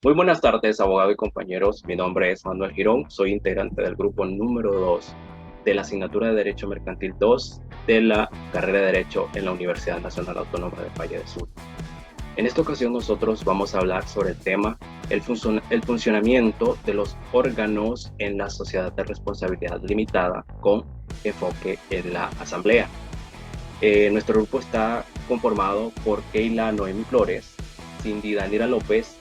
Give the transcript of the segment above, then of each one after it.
Muy buenas tardes, abogado y compañeros. Mi nombre es Manuel Girón. Soy integrante del grupo número 2 de la asignatura de Derecho Mercantil 2 de la carrera de Derecho en la Universidad Nacional Autónoma de Valle del Sur. En esta ocasión nosotros vamos a hablar sobre el tema el funcionamiento de los órganos en la sociedad de responsabilidad limitada con enfoque en la asamblea. Nuestro grupo está conformado por Keila Noemi Flores, Cindy Danira López,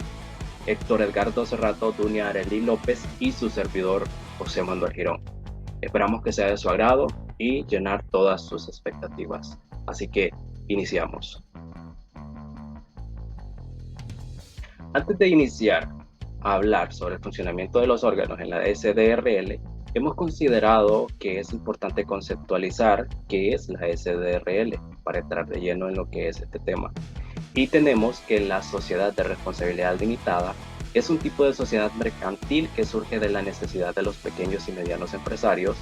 Héctor Edgardo Cerrato, Dunia Arely López y su servidor José Manuel Girón. Esperamos que sea de su agrado y llenar todas sus expectativas. Así que iniciamos. Antes de iniciar a hablar sobre el funcionamiento de los órganos en la SDRL, hemos considerado que es importante conceptualizar qué es la SDRL para entrar de lleno en lo que es este tema. Y tenemos que la sociedad de responsabilidad limitada es un tipo de sociedad mercantil que surge de la necesidad de los pequeños y medianos empresarios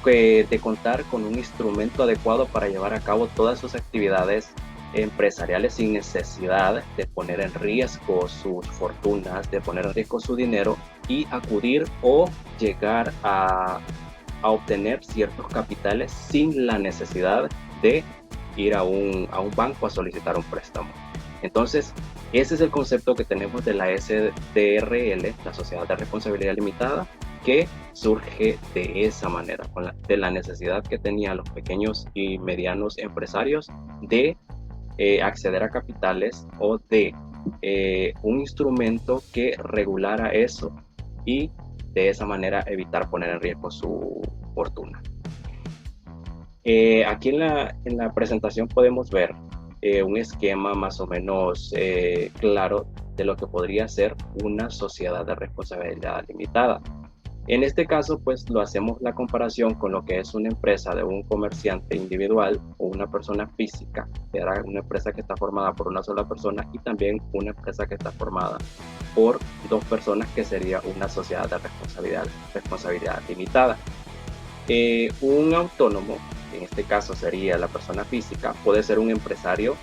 de contar con un instrumento adecuado para llevar a cabo todas sus actividades empresariales sin necesidad de poner en riesgo sus fortunas, de poner en riesgo su dinero y acudir o llegar a obtener ciertos capitales sin la necesidad de ir a un banco a solicitar un préstamo. Entonces, ese es el concepto que tenemos de la SDRL, la Sociedad de Responsabilidad Limitada, que surge de esa manera, de la necesidad que tenían los pequeños y medianos empresarios de acceder a capitales o de un instrumento que regulara eso y de esa manera evitar poner en riesgo su fortuna. Aquí en la presentación podemos ver un esquema más o menos claro de lo que podría ser una sociedad de responsabilidad limitada. En este caso, pues lo hacemos la comparación con lo que es una empresa de un comerciante individual o una persona física, que era una empresa que está formada por una sola persona, y también una empresa que está formada por dos personas, que sería una sociedad de responsabilidad limitada. Un autónomo, en este caso sería la persona física, puede ser un empresario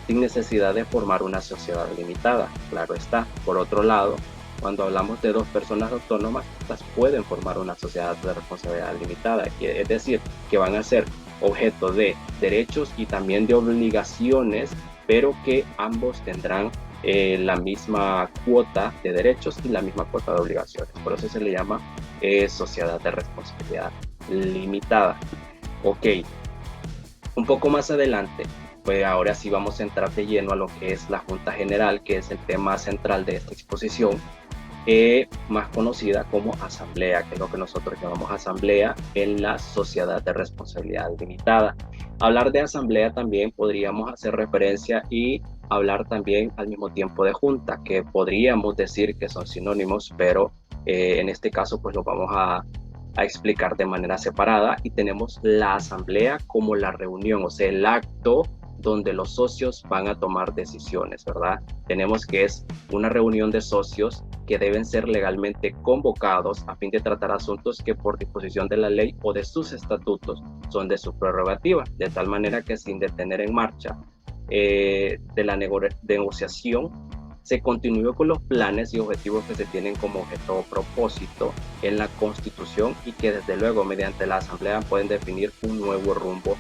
sin necesidad de formar una sociedad limitada, claro está. Por otro lado, cuando hablamos de dos personas autónomas, estas pueden formar una sociedad de responsabilidad limitada, es decir, que van a ser objeto de derechos y también de obligaciones, pero que ambos tendrán la misma cuota de derechos y la misma cuota de obligaciones. Por eso se le llama sociedad de responsabilidad limitada. Ok, un poco más adelante, pues ahora sí vamos a entrar de lleno a lo que es la Junta General, que es el tema central de esta exposición, más conocida como asamblea, que es lo que nosotros llamamos asamblea en la sociedad de responsabilidad limitada. Hablar de asamblea también podríamos hacer referencia y hablar también al mismo tiempo de junta, que podríamos decir que son sinónimos, pero en este caso pues lo vamos a explicar de manera separada. Y tenemos la asamblea como la reunión, o sea, el acto donde los socios van a tomar decisiones, ¿verdad? Tenemos que es una reunión de socios que deben ser legalmente convocados a fin de tratar asuntos que por disposición de la ley o de sus estatutos son de su prerrogativa, de tal manera que sin detener en marcha de la negociación se continúe con los planes y objetivos que se tienen como objeto o propósito en la Constitución, y que desde luego mediante la Asamblea pueden definir un nuevo rumbo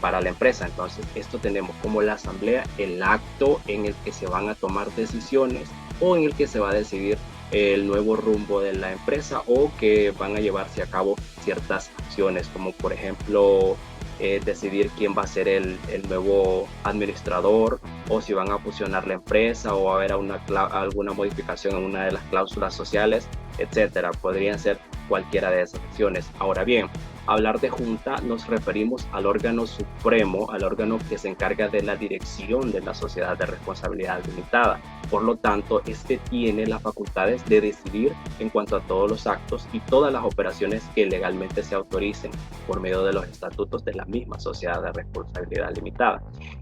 para la empresa. Entonces, esto tenemos como la Asamblea, el acto en el que se van a tomar decisiones o en el que se va a decidir el nuevo rumbo de la empresa, o que van a llevarse a cabo ciertas acciones, como por ejemplo decidir quién va a ser el nuevo administrador, o si van a fusionar la empresa, o va a haber alguna modificación en una de las cláusulas sociales, etcétera. Podrían ser cualquiera de esas acciones. Ahora bien, hablar de junta nos referimos al órgano supremo, al órgano que se encarga de la dirección de la sociedad de responsabilidad limitada. Por lo tanto, este tiene las facultades de decidir en cuanto a todos los actos y todas las operaciones que legalmente se autoricen por medio de los estatutos de la misma sociedad de responsabilidad limitada.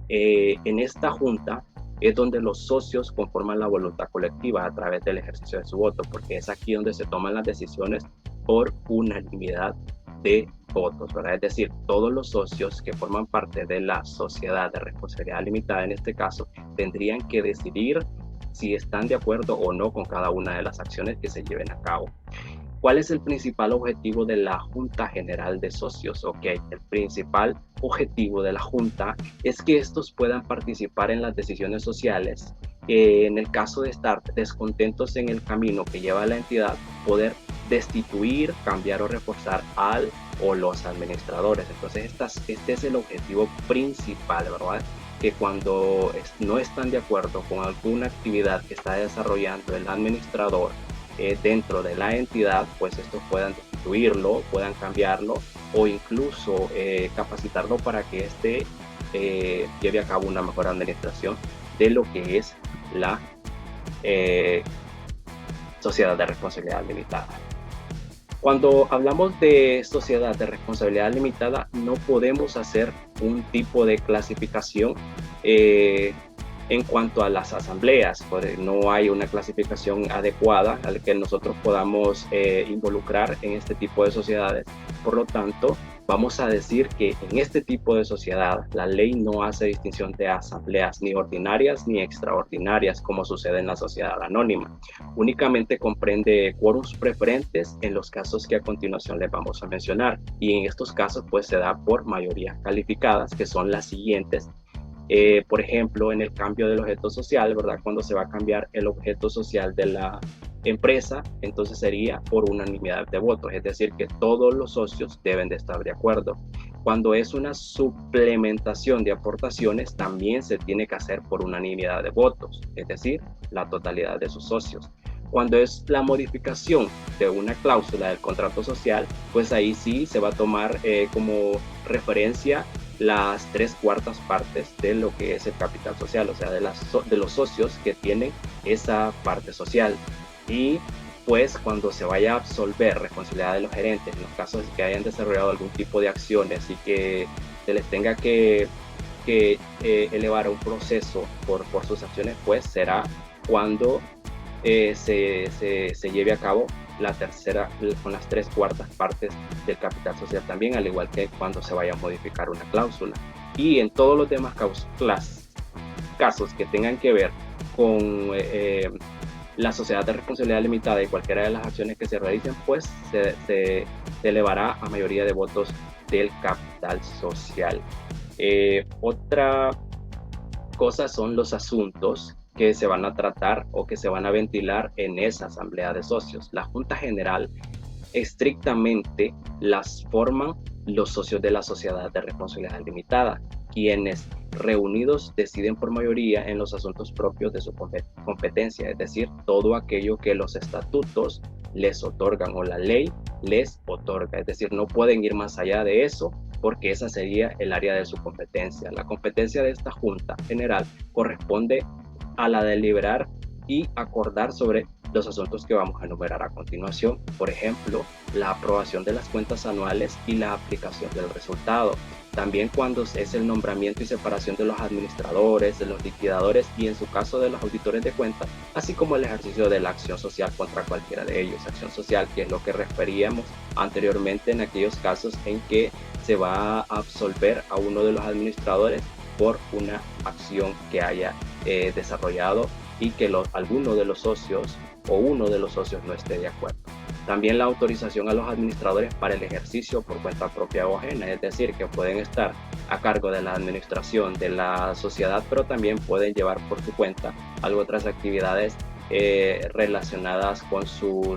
En esta junta es donde los socios conforman la voluntad colectiva a través del ejercicio de su voto, porque es aquí donde se toman las decisiones por unanimidad de votos, ¿verdad? Es decir, todos los socios que forman parte de la sociedad de responsabilidad limitada, en este caso, tendrían que decidir si están de acuerdo o no con cada una de las acciones que se lleven a cabo. ¿Cuál es el principal objetivo de la Junta General de Socios? Ok, el principal objetivo de la Junta es que estos puedan participar en las decisiones sociales. En el caso de estar descontentos en el camino que lleva la entidad, poder destituir, cambiar o reforzar al o los administradores. Entonces, este es el objetivo principal, ¿verdad? Que cuando no están de acuerdo con alguna actividad que está desarrollando el administrador, dentro de la entidad, pues estos puedan destituirlo, puedan cambiarlo o incluso capacitarlo para que éste lleve a cabo una mejor administración de lo que es la sociedad de responsabilidad limitada. Cuando hablamos de sociedad de responsabilidad limitada, no podemos hacer un tipo de clasificación en cuanto a las asambleas. No hay una clasificación adecuada al que nosotros podamos involucrar en este tipo de sociedades. Por lo tanto, vamos a decir que en este tipo de sociedad la ley no hace distinción de asambleas ni ordinarias ni extraordinarias como sucede en la sociedad anónima. Únicamente comprende quórums preferentes en los casos que a continuación les vamos a mencionar, y en estos casos pues se da por mayorías calificadas, que son las siguientes. Por ejemplo, en el cambio del objeto social, ¿verdad? Cuando se va a cambiar el objeto social de la empresa, entonces sería por unanimidad de votos, es decir, que todos los socios deben de estar de acuerdo. Cuando es una suplementación de aportaciones, también se tiene que hacer por unanimidad de votos, es decir, la totalidad de sus socios. Cuando es la modificación de una cláusula del contrato social, pues ahí sí se va a tomar como referencia las 3/4 partes de lo que es el capital social, o sea, de los socios que tienen esa parte social. Y pues cuando se vaya a absolver responsabilidad de los gerentes en los casos de que hayan desarrollado algún tipo de acciones y que se les tenga que elevar a un proceso por sus acciones, pues será cuando se lleve a cabo la tercera con las 3/4 partes del capital social también, al igual que cuando se vaya a modificar una cláusula. Y en todos los demás casos que tengan que ver con la sociedad de responsabilidad limitada y cualquiera de las acciones que se realicen, pues se elevará a mayoría de votos del capital social. Otra cosa son los asuntos que se van a tratar o que se van a ventilar en esa asamblea de socios. La Junta General estrictamente las forman los socios de la sociedad de responsabilidad limitada, quienes reunidos deciden por mayoría en los asuntos propios de su competencia, es decir, todo aquello que los estatutos les otorgan o la ley les otorga, es decir, no pueden ir más allá de eso porque esa sería el área de su competencia. La competencia de esta Junta General corresponde a la de deliberar y acordar sobre los asuntos que vamos a enumerar a continuación. Por ejemplo, la aprobación de las cuentas anuales y la aplicación del resultado. También cuando es el nombramiento y separación de los administradores, de los liquidadores y en su caso de los auditores de cuentas, así como el ejercicio de la acción social contra cualquiera de ellos. Acción social, que es lo que referíamos anteriormente en aquellos casos en que se va a absolver a uno de los administradores por una acción que haya desarrollado y que alguno de los socios o uno de los socios no esté de acuerdo. También la autorización a los administradores para el ejercicio por cuenta propia o ajena, es decir, que pueden estar a cargo de la administración de la sociedad, pero también pueden llevar por su cuenta otras actividades relacionadas con su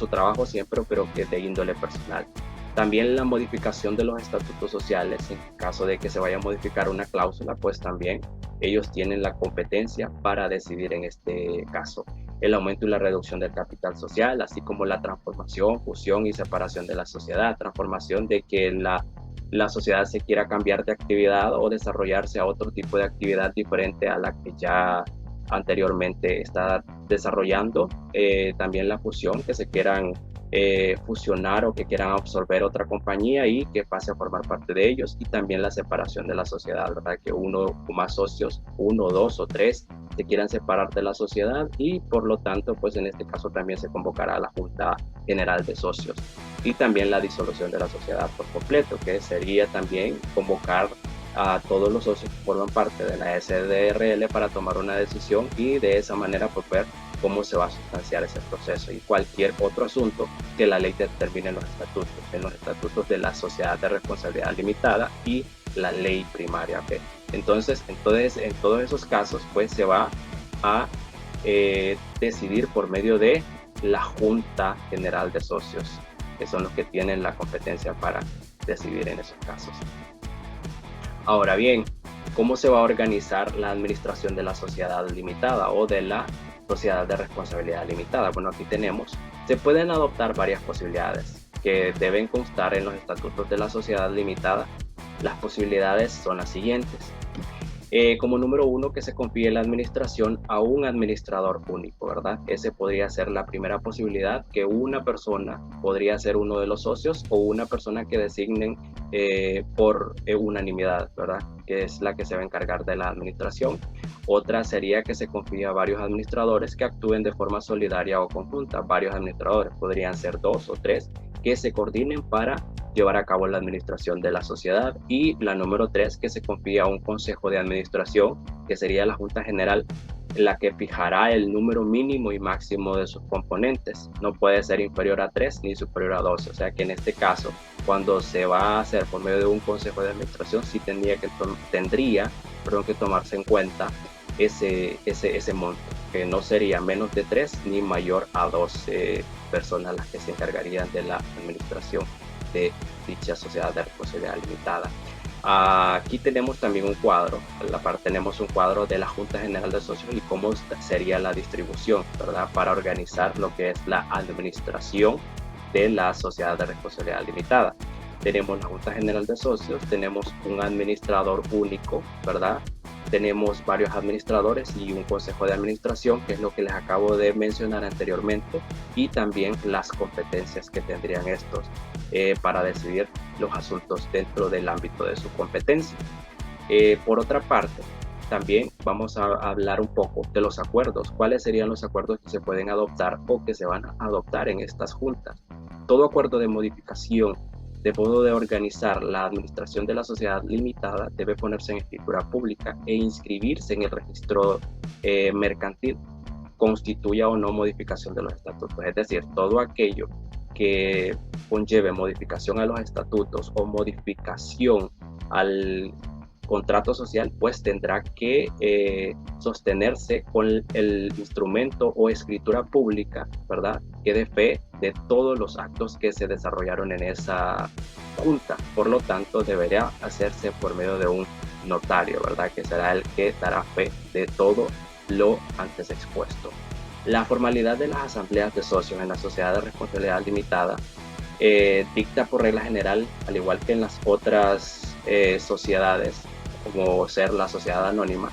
trabajo siempre, pero que de índole personal. También la modificación de los estatutos sociales, en caso de que se vaya a modificar una cláusula, pues también ellos tienen la competencia para decidir en este caso. El aumento y la reducción del capital social, así como la transformación, fusión y separación de la sociedad. Transformación de que la sociedad se quiera cambiar de actividad o desarrollarse a otro tipo de actividad diferente a la que ya anteriormente está desarrollando. También la fusión, que se quieran fusionar o que quieran absorber otra compañía y que pase a formar parte de ellos. Y también la separación de la sociedad, ¿verdad? Que uno o más socios, 1, 2 o 3, se quieran separar de la sociedad y por lo tanto, pues en este caso también se convocará a la Junta General de Socios. Y también la disolución de la sociedad por completo, que sería también convocar a todos los socios que forman parte de la SDRL para tomar una decisión y de esa manera pues ver cómo se va a sustanciar ese proceso y cualquier otro asunto que la ley determine en los estatutos de la sociedad de responsabilidad limitada y la ley primaria B. Entonces, en todos esos casos pues se va a decidir por medio de la Junta General de Socios, que son los que tienen la competencia para decidir en esos casos. Ahora bien, ¿cómo se va a organizar la administración de la sociedad limitada o de la sociedad de responsabilidad limitada? Bueno, aquí se pueden adoptar varias posibilidades que deben constar en los estatutos de la sociedad limitada. Las posibilidades son las siguientes. Como número uno, que se confíe la administración a un administrador único, ¿verdad? Ese podría ser la primera posibilidad, que una persona podría ser uno de los socios o una persona que designen por unanimidad, ¿verdad? Que es la que se va a encargar de la administración. Otra sería que se confíe a varios administradores que actúen de forma solidaria o conjunta. Varios administradores, podrían ser 2 o 3, que se coordinen para llevar a cabo la administración de la sociedad. Y la número 3, que se confía a un consejo de administración, que sería la Junta General, la que fijará el número mínimo y máximo de sus componentes. No puede ser inferior a 3 ni superior a 12. O sea que en este caso, cuando se va a hacer por medio de un consejo de administración, sí tendría que tomarse en cuenta ese monto, que no sería menos de 3 ni mayor a 12 personas las que se encargarían de la administración de dicha sociedad de responsabilidad limitada. Aquí tenemos también un cuadro, a la par tenemos un cuadro de la Junta General de Socios y cómo sería la distribución, ¿verdad? Para organizar lo que es la administración de la sociedad de responsabilidad limitada. Tenemos la Junta General de Socios, tenemos un administrador único, ¿verdad? Tenemos varios administradores y un consejo de administración, que es lo que les acabo de mencionar anteriormente, y también las competencias que tendrían estos para decidir los asuntos dentro del ámbito de su competencia. Por otra parte, también vamos a hablar un poco de los acuerdos. ¿Cuáles serían los acuerdos que se pueden adoptar o que se van a adoptar en estas juntas? Todo acuerdo de modificación de modo de organizar la administración de la sociedad limitada debe ponerse en escritura pública e inscribirse en el registro mercantil, constituya o no modificación de los estatutos. Es decir, todo aquello que conlleve modificación a los estatutos o modificación al contrato social, pues tendrá que sostenerse con el instrumento o escritura pública, ¿verdad? Que dé fe de todos los actos que se desarrollaron en esa junta. Por lo tanto, debería hacerse por medio de un notario, ¿verdad? Que será el que dará fe de todo lo antes expuesto. La formalidad de las asambleas de socios en la sociedad de responsabilidad limitada dicta por regla general, al igual que en las otras sociedades, como ser la sociedad anónima,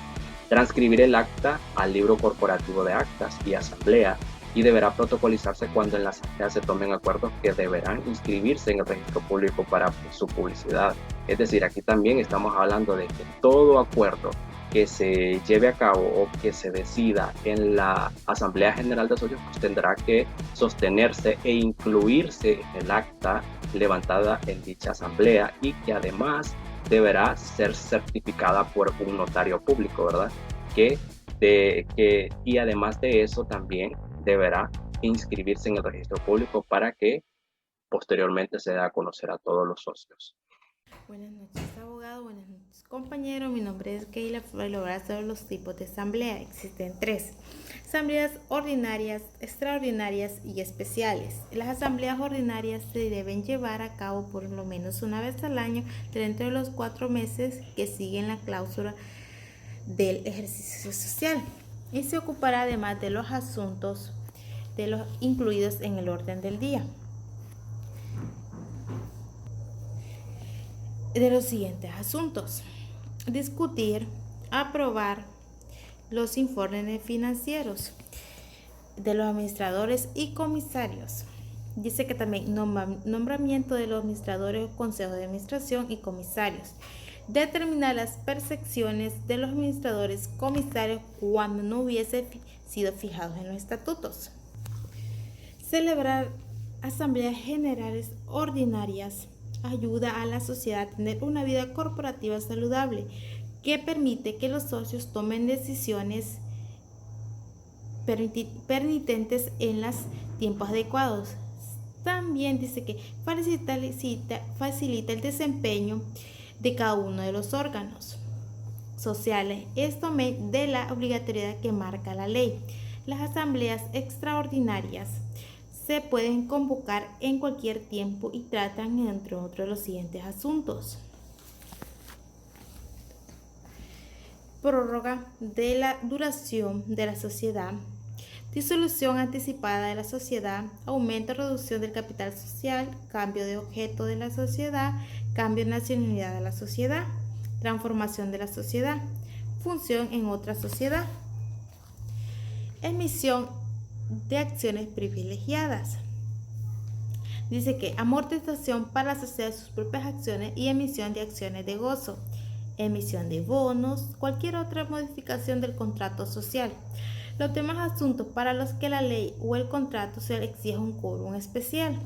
transcribir el acta al libro corporativo de actas y asamblea, y deberá protocolizarse cuando en la asamblea se tomen acuerdos que deberán inscribirse en el registro público para su publicidad. Es decir, aquí también estamos hablando de que todo acuerdo que se lleve a cabo o que se decida en la Asamblea General de Socios, pues tendrá que sostenerse e incluirse en el acta levantada en dicha asamblea, y que además deberá ser certificada por un notario público, ¿verdad? Y además de eso también deberá inscribirse en el registro público para que posteriormente se dé a conocer a todos los socios. Buenas noches, abogado. Buenas noches, compañero. Mi nombre es Keila. Voy a lograr todos los tipos de asamblea. Existen 3. Asambleas ordinarias, extraordinarias y especiales. Las asambleas ordinarias se deben llevar a cabo por lo menos una vez al año dentro de los 4 meses que siguen la cláusula del ejercicio social, y se ocupará además de los asuntos de los incluidos en el orden del día de los siguientes asuntos: discutir, aprobar los informes financieros de los administradores y comisarios. Dice que también nombramiento de los administradores, consejos de administración y comisarios. Determinar las percepciones de los administradores comisarios cuando no hubiese sido fijados en los estatutos. Celebrar asambleas generales ordinarias ayuda a la sociedad a tener una vida corporativa saludable, que permite que los socios tomen decisiones pertinentes en los tiempos adecuados. También dice que facilita el desempeño de cada uno de los órganos sociales. Esto de la obligatoriedad que marca la ley. Las asambleas extraordinarias se pueden convocar en cualquier tiempo y tratan, entre otros, los siguientes asuntos: prórroga de la duración de la sociedad, disolución anticipada de la sociedad, aumento o reducción del capital social, cambio de objeto de la sociedad, cambio de nacionalidad de la sociedad, transformación de la sociedad, función en otra sociedad, emisión de acciones privilegiadas. Dice que amortización para la sociedad de sus propias acciones y emisión de acciones de gozo, emisión de bonos, cualquier otra modificación del contrato social. Los demás asuntos para los que la ley o el contrato social exige un quórum especial.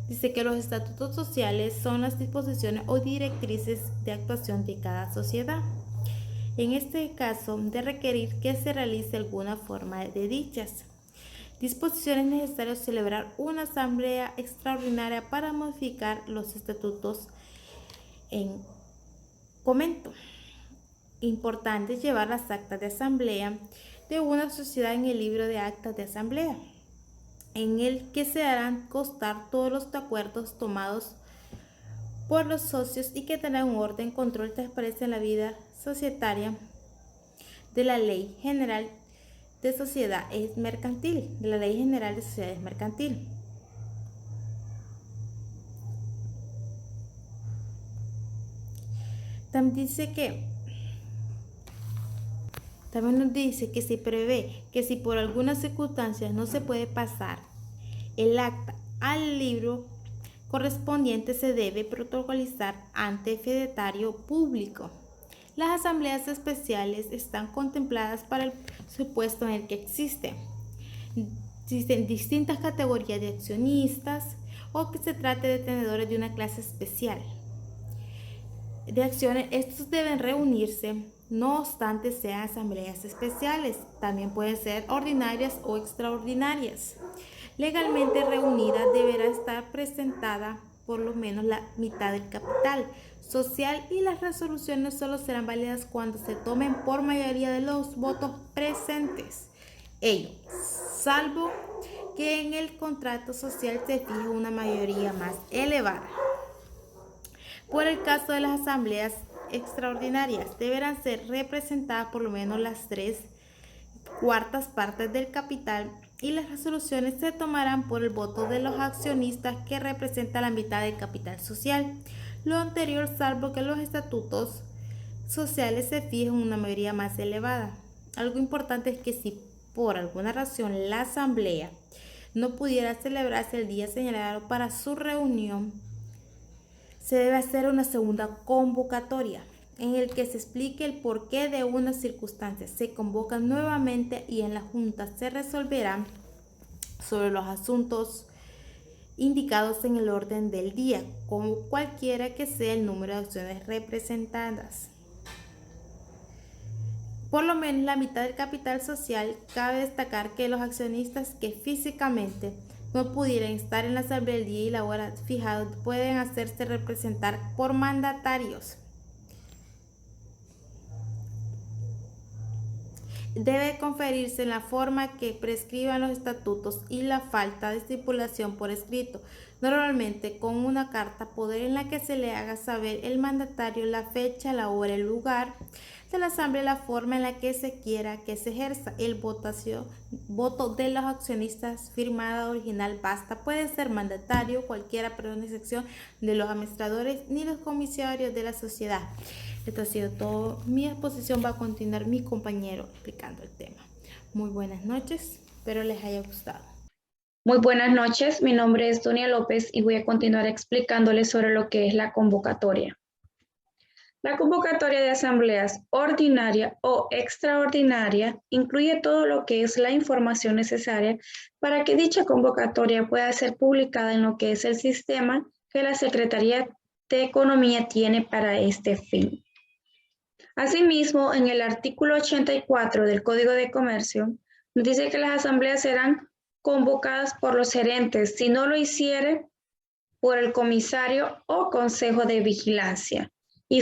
Dice que los estatutos sociales son las disposiciones o directrices de actuación de cada sociedad. En este caso, de requerir que se realice alguna forma de dichas disposiciones, necesarias celebrar una asamblea extraordinaria para modificar los estatutos en comento. Importante llevar las actas de asamblea de una sociedad en el libro de actas de asamblea, en el que se harán constar todos los acuerdos tomados por los socios y que tendrán un orden, control y transparencia en la vida societaria de la Ley General de Sociedades Mercantil, También nos dice que se prevé que si por algunas circunstancias no se puede pasar el acta al libro correspondiente, se debe protocolizar ante fedatario público. Las asambleas especiales están contempladas para el supuesto en el que existen distintas categorías de accionistas o que se trate de tenedores de una clase especial de acciones. Estos deben reunirse, no obstante sean asambleas especiales. También pueden ser ordinarias o extraordinarias. Legalmente reunida deberá estar presentada por lo menos la mitad del capital social y las resoluciones solo serán válidas cuando se tomen por mayoría de los votos presentes. Ello, salvo que en el contrato social se fije una mayoría más elevada. Por el caso de las asambleas extraordinarias, deberán ser representadas por lo menos las 3/4 partes del capital y las resoluciones se tomarán por el voto de los accionistas, que representa la mitad del capital social. Lo anterior, salvo que los estatutos sociales se fijen una mayoría más elevada. Algo importante es que si por alguna razón la asamblea no pudiera celebrarse el día señalado para su reunión, se debe hacer una segunda convocatoria en el que se explique el porqué de una circunstancia. Se convoca nuevamente y en la junta se resolverán sobre los asuntos indicados en el orden del día, como cualquiera que sea el número de acciones representadas. Por lo menos la mitad del capital social. Cabe destacar que los accionistas que físicamente no pudieran estar en la asamblea el día y la hora fijados pueden hacerse representar por mandatarios. Debe conferirse en la forma que prescriban los estatutos y la falta de estipulación por escrito, normalmente con una carta poder en la que se le haga saber el mandatario la fecha, la hora, el lugar de la asamblea, la forma en la que se quiera que se ejerza. El voto de los accionistas firmada original basta. Puede ser mandatario cualquiera, pero sin excepción de los administradores ni los comisarios de la sociedad. Esto ha sido todo. Mi exposición va a continuar mi compañero explicando el tema. Muy buenas noches, espero les haya gustado. Muy buenas noches, mi nombre es Donia López y voy a continuar explicándoles sobre lo que es la convocatoria. La convocatoria de asambleas ordinaria o extraordinaria incluye todo lo que es la información necesaria para que dicha convocatoria pueda ser publicada en lo que es el sistema que la Secretaría de Economía tiene para este fin. Asimismo, en el artículo 84 del Código de Comercio, nos dice que las asambleas serán convocadas por los gerentes, si no lo hiciere por el comisario o consejo de vigilancia. Y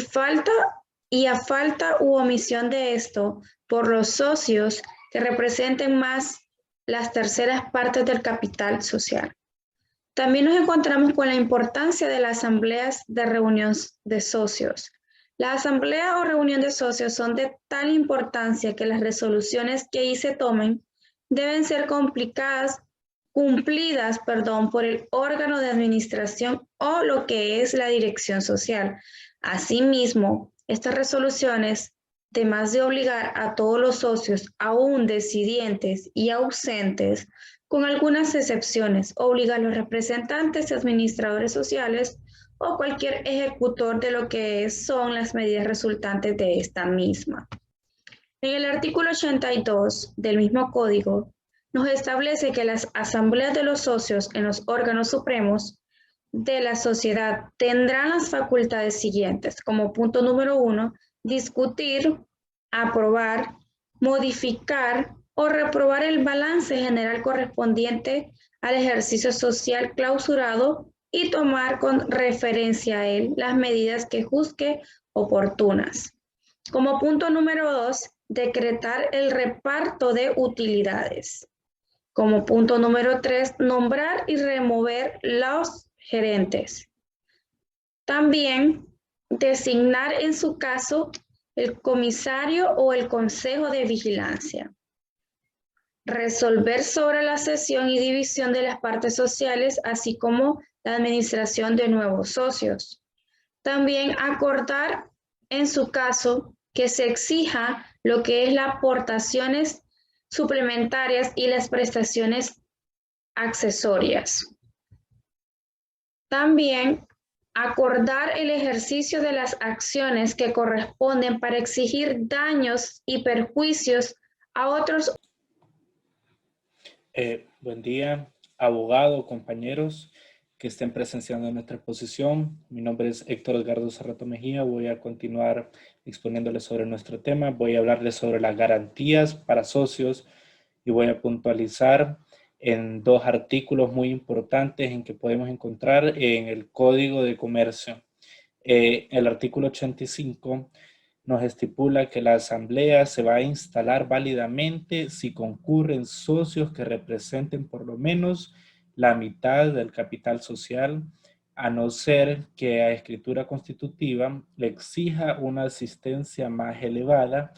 a falta u omisión de esto, por los socios que representen más las terceras partes del capital social. También nos encontramos con la importancia de las asambleas de reunión de socios. La asamblea o reunión de socios son de tal importancia que las resoluciones que ahí se tomen deben ser cumplidas por el órgano de administración o lo que es la dirección social. Asimismo, estas resoluciones, además de obligar a todos los socios, aún decidentes y ausentes, con algunas excepciones, obliga a los representantes y administradores sociales o cualquier ejecutor de lo que son las medidas resultantes de esta misma. En el artículo 82 del mismo código, nos establece que las asambleas de los socios en los órganos supremos de la sociedad tendrán las facultades siguientes. Como punto número 1, discutir, aprobar, modificar o reprobar el balance general correspondiente al ejercicio social clausurado y tomar con referencia a él las medidas que juzgue oportunas. Como punto número 2, decretar el reparto de utilidades. Como punto número 3, nombrar y remover los gerentes. También designar en su caso el comisario o el consejo de vigilancia. Resolver sobre la cesión y división de las partes sociales, así como la administración de nuevos socios. También acordar en su caso que se exija lo que es las aportaciones suplementarias y las prestaciones accesorias. También acordar el ejercicio de las acciones que corresponden para exigir daños y perjuicios a otros. Buen día, abogado, compañeros que estén presenciando en nuestra exposición. Mi nombre es Héctor Edgardo Cerrato Mejía. Voy a continuar exponiéndoles sobre nuestro tema. Voy a hablarles sobre las garantías para socios y voy a puntualizar en dos artículos muy importantes en que podemos encontrar en el Código de Comercio. El artículo 85 nos estipula que la asamblea se va a instalar válidamente si concurren socios que representen por lo menos la mitad del capital social, a no ser que a escritura constitutiva le exija una asistencia más elevada,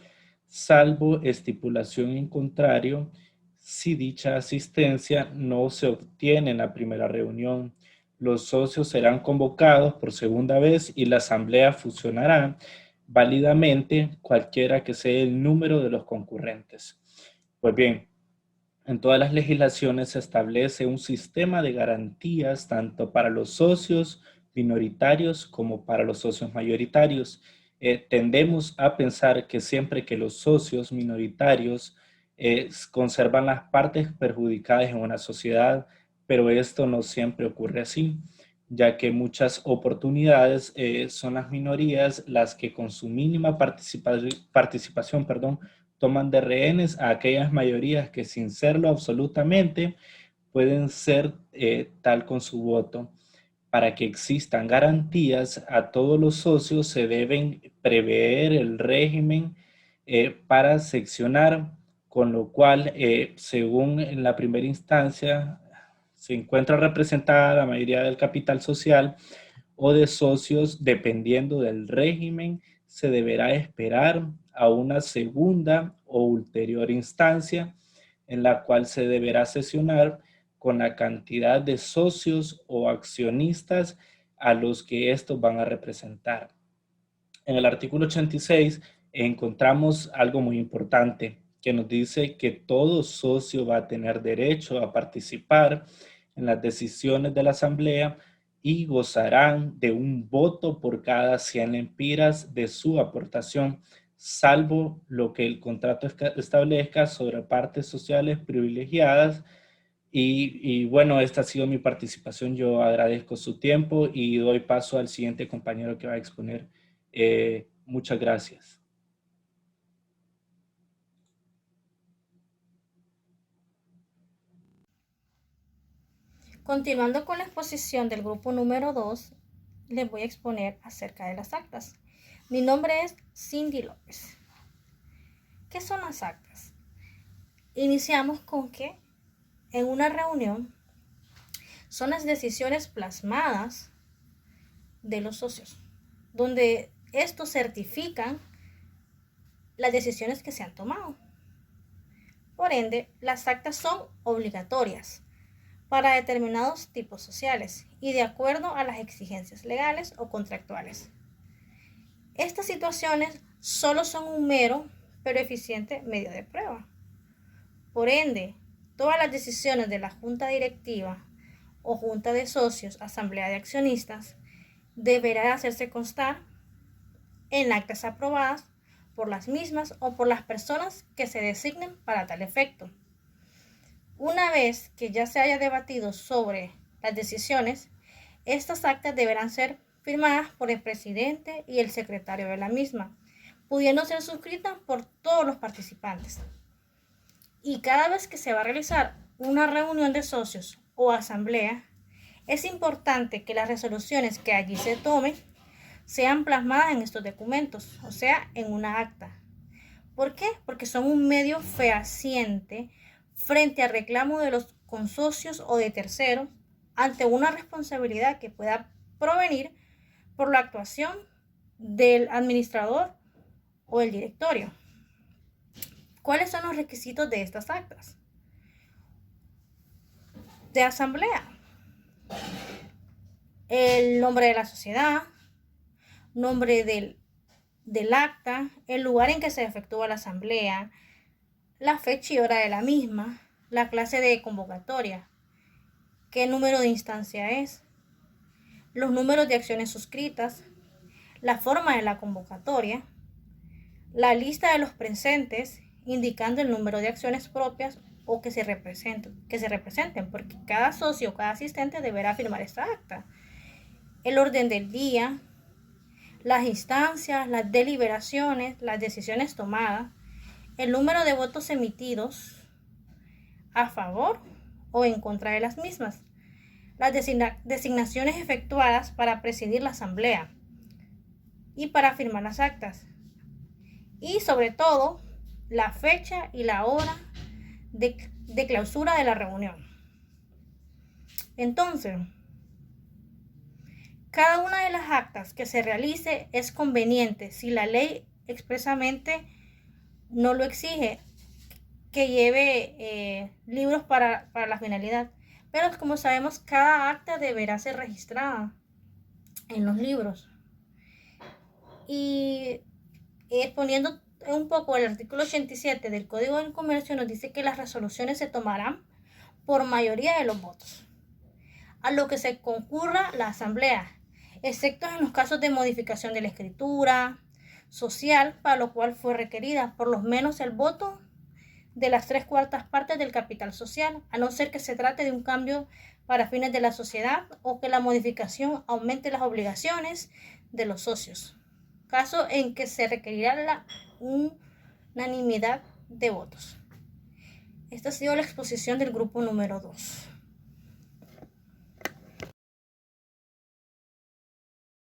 salvo estipulación en contrario, si dicha asistencia no se obtiene en la primera reunión. Los socios serán convocados por segunda vez y la asamblea fusionará válidamente cualquiera que sea el número de los concurrentes. Pues bien, en todas las legislaciones se establece un sistema de garantías tanto para los socios minoritarios como para los socios mayoritarios. Tendemos a pensar que siempre que los socios minoritarios conservan las partes perjudicadas en una sociedad, pero esto no siempre ocurre así, ya que muchas oportunidades son las minorías las que con su mínima participación, toman de rehenes a aquellas mayorías que sin serlo absolutamente pueden ser tal con su voto. Para que existan garantías a todos los socios se deben prever el régimen para seccionar, con lo cual, según en la primera instancia, se encuentra representada la mayoría del capital social o de socios, dependiendo del régimen, se deberá esperar a una segunda o ulterior instancia en la cual se deberá sesionar con la cantidad de socios o accionistas a los que estos van a representar. En el artículo 86 encontramos algo muy importante que nos dice que todo socio va a tener derecho a participar en las decisiones de la asamblea y gozarán de un voto por cada 100 lempiras de su aportación, salvo lo que el contrato establezca sobre partes sociales privilegiadas Y bueno, esta ha sido mi participación. Yo agradezco su tiempo y doy paso al siguiente compañero que va a exponer. Muchas gracias. Continuando con la exposición del grupo número 2, les voy a exponer acerca de las actas. Mi nombre es Cindy López. ¿Qué son las actas? Iniciamos con que en una reunión son las decisiones plasmadas de los socios, donde estos certifican las decisiones que se han tomado. Por ende, las actas son obligatorias para determinados tipos sociales y de acuerdo a las exigencias legales o contractuales. Estas situaciones solo son un mero pero eficiente medio de prueba. Por ende, todas las decisiones de la junta directiva o junta de socios, asamblea de accionistas, deberá hacerse constar en actas aprobadas por las mismas o por las personas que se designen para tal efecto. Una vez que ya se haya debatido sobre las decisiones, estas actas deberán ser firmadas por el presidente y el secretario de la misma, pudiendo ser suscritas por todos los participantes. Y cada vez que se va a realizar una reunión de socios o asamblea, es importante que las resoluciones que allí se tomen sean plasmadas en estos documentos, o sea, en una acta. ¿Por qué? Porque son un medio fehaciente frente al reclamo de los consocios o de terceros ante una responsabilidad que pueda provenir por la actuación del administrador o el directorio. ¿Cuáles son los requisitos de estas actas de asamblea? El nombre de la sociedad, nombre del acta, el lugar en que se efectúa la asamblea, la fecha y hora de la misma, la clase de convocatoria, qué número de instancia es, los números de acciones suscritas, la forma de la convocatoria, la lista de los presentes, indicando el número de acciones propias o que se representen, porque cada socio o cada asistente deberá firmar esta acta, el orden del día, las instancias, las deliberaciones, las decisiones tomadas, el número de votos emitidos a favor o en contra de las mismas, las designaciones efectuadas para presidir la asamblea y para firmar las actas, y sobre todo la fecha y la hora de clausura de la reunión. Entonces, cada una de las actas que se realice es conveniente, si la ley expresamente no lo exige, que lleve libros para la finalidad. Pero como sabemos, cada acta deberá ser registrada en los libros. Y exponiendo un poco el artículo 87 del Código del Comercio, nos dice que las resoluciones se tomarán por mayoría de los votos, a lo que se concurra la asamblea, excepto en los casos de modificación de la escritura social, para lo cual fue requerida por lo menos el voto de las 3/4 partes del capital social, a no ser que se trate de un cambio para fines de la sociedad o que la modificación aumente las obligaciones de los socios, caso en que se requerirá la unanimidad de votos. Esta ha sido la exposición del grupo número 2.